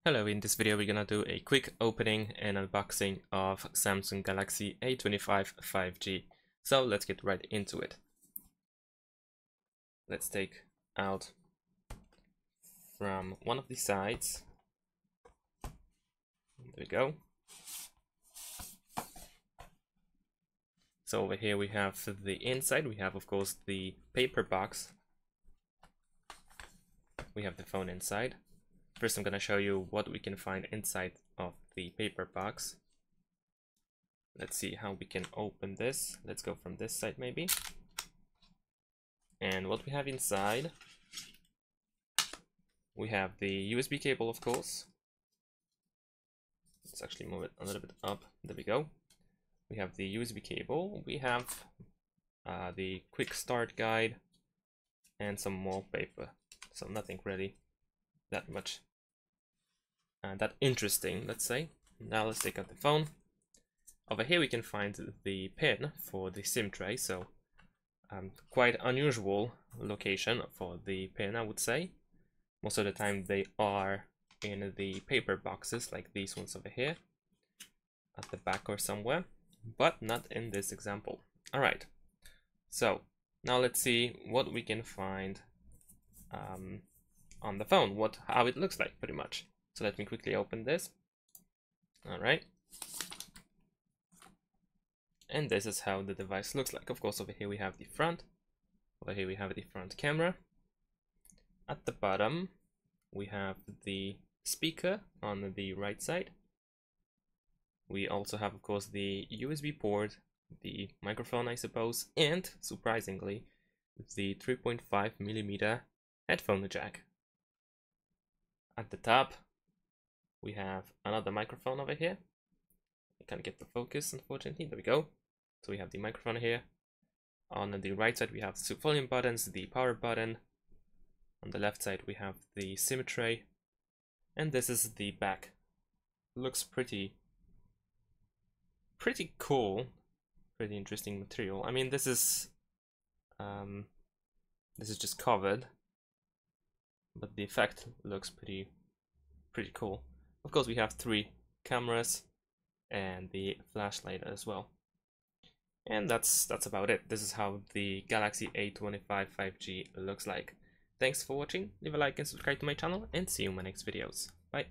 Hello, in this video we're gonna do a quick opening and unboxing of Samsung Galaxy A25 5G. So let's get right into it. Let's take out from one of the sides. There we go. So over here we have the inside, we have of course the paper box. We have the phone inside. First I'm going to show you what we can find inside of the paper box. Let's see how we can open this. Let's go from this side maybe. And what we have inside, we have the USB cable, of course. Let's actually move it a little bit up. There we go. We have the USB cable. We have the quick start guide and some more paper. So nothing really that much that interesting, let's say. Now let's take out the phone. Over here we can find the pin for the SIM tray, so quite unusual location for the pin, I would say. Most of the time they are in the paper boxes like these ones over here at the back or somewhere, but not in this example. All right, so now let's see what we can find on the phone, how it looks like pretty much. So let me quickly open this. All right. And this is how the device looks like. Of course, over here we have the front. Over here we have the front camera. At the bottom, we have the speaker on the right side. We also have, of course, the USB port, the microphone, I suppose, and surprisingly, the 3.5mm headphone jack. At the top, we have another microphone over here. I can't get the focus, unfortunately. There we go. So we have the microphone here. On the right side, we have the volume buttons, the power button. On the left side, we have the SIM tray. And this is the back. Looks pretty cool. Pretty interesting material. I mean, this is just covered, but the effect looks pretty cool. Of course, we have 3 cameras and the flashlight as well. And that's about it. This is how the Galaxy A25 5G looks like. Thanks for watching. Leave a like and subscribe to my channel, and see you in my next videos. Bye.